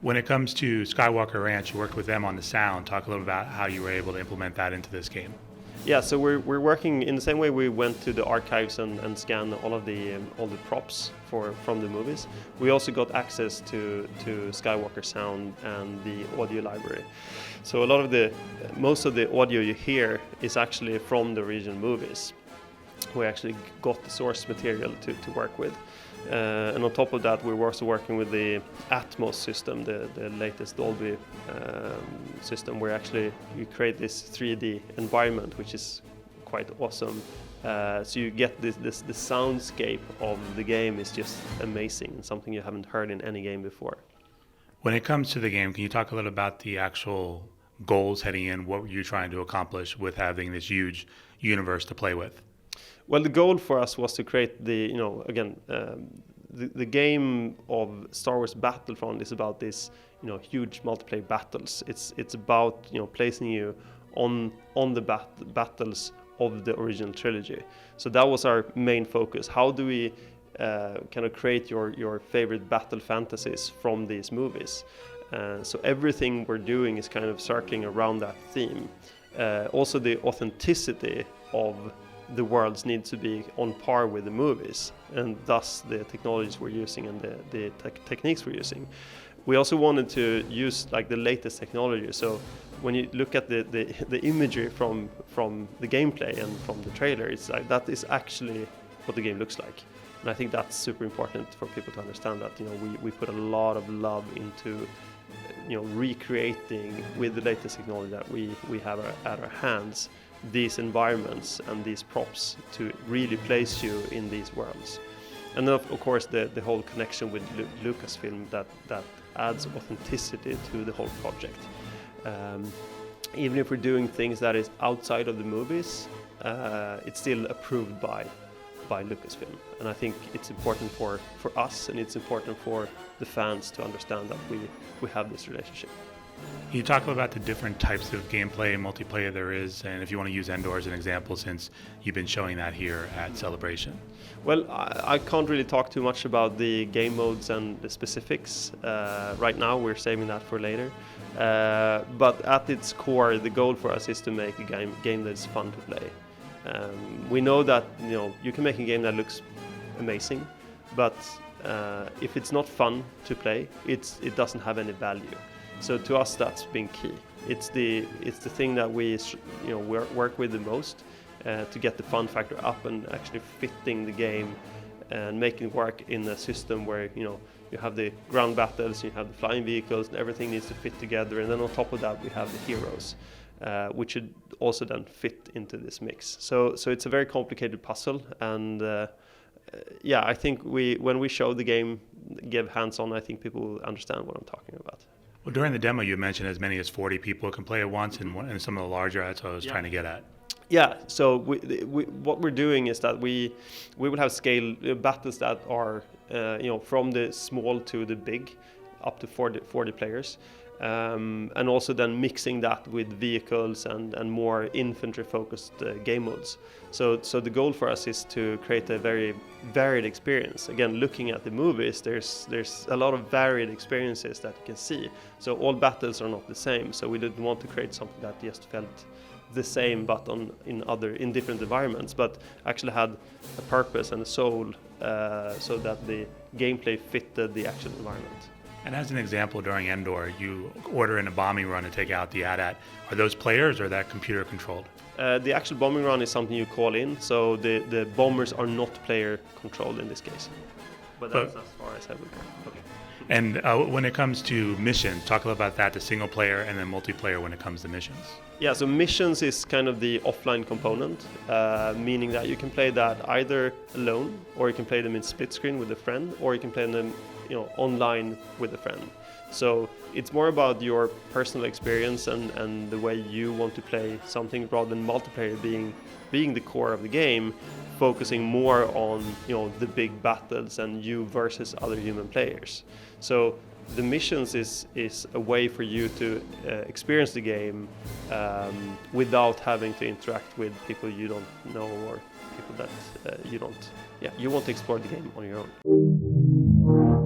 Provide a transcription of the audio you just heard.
When it comes to Skywalker Ranch, you worked with them on the sound. Talk a little about how you were able to implement that into this game. Yeah, so we're working in the same way we went to the archives and scanned all the props from the movies. We also got access to Skywalker sound and the audio library. So most of the audio you hear is actually from the original movies. We actually got the source material to work with. And on top of that, we were also working with the Atmos system, the latest Dolby system, where actually you create this 3D environment, which is quite awesome. So you get the soundscape of the game is just amazing, and something you haven't heard in any game before. When it comes to the game, can you talk a little about the actual goals heading in? What were you trying to accomplish with having this huge universe to play with? Well, the goal for us was to create the game of Star Wars Battlefront is about this, huge multiplayer battles. It's about, placing you on the battles of the original trilogy. So that was our main focus. How do we kind of create your favorite battle fantasies from these movies? So everything we're doing is kind of circling around that theme. Also, the authenticity of the worlds need to be on par with the movies, and thus the technologies we're using and the techniques we're using. We also wanted to use like the latest technology. So when you look at the imagery from the gameplay and from the trailer, it's like that is actually what the game looks like. And I think that's super important for people to understand that we put a lot of love into recreating with the latest technology that we have at our hands these environments and these props to really place you in these worlds. And then of course the whole connection with Lucasfilm that adds authenticity to the whole project. Even if we're doing things that is outside of the movies, it's still approved by Lucasfilm. And I think it's important for us, and it's important for the fans to understand that we have this relationship. Can you talk about the different types of gameplay and multiplayer there is, and if you want to use Endor as an example, since you've been showing that here at Celebration? Well, I can't really talk too much about the game modes and the specifics. Right now, we're saving that for later. But at its core, the goal for us is to make a game that's fun to play. We know that you can make a game that looks amazing, but if it's not fun to play, it doesn't have any value. So to us, that's been key. It's the thing that we work with the most to get the fun factor up and actually fitting the game and making it work in a system where you have the ground battles, you have the flying vehicles, and everything needs to fit together. And then on top of that, we have the heroes, which should also then fit into this mix. So it's a very complicated puzzle, and I think when we show the game, give hands-on, I think people will understand what I'm talking about. Well, during the demo, you mentioned as many as 40 people can play at once, and some of the larger, that's what I was trying to get at. Yeah, so what we're doing is that we will have scale battles that are from the small to the big, up to 40 players, and also then mixing that with vehicles and more infantry-focused game modes. So the goal for us is to create a very varied experience. Again, looking at the movies, there's a lot of varied experiences that you can see. So all battles are not the same. So we didn't want to create something that just felt the same but in different environments, but actually had a purpose and a soul, so that the gameplay fitted the actual environment. And as an example, during Endor, you order in a bombing run to take out the AT-AT. Are those players or are that computer controlled? The actual bombing run is something you call in, so the bombers are not player controlled in this case. But that's as far as I would go. Okay. And when it comes to missions, talk a little about that, the single player and then multiplayer when it comes to missions. Yeah, so missions is kind of the offline component, meaning that you can play that either alone, or you can play them in split screen with a friend, or you can play them online with a friend. So it's more about your personal experience and the way you want to play something, rather than multiplayer being the core of the game, focusing more on the big battles and you versus other human players. So the missions is a way for you to experience the game without having to interact with people you don't know or people that you don't yeah, you want to explore the game on your own.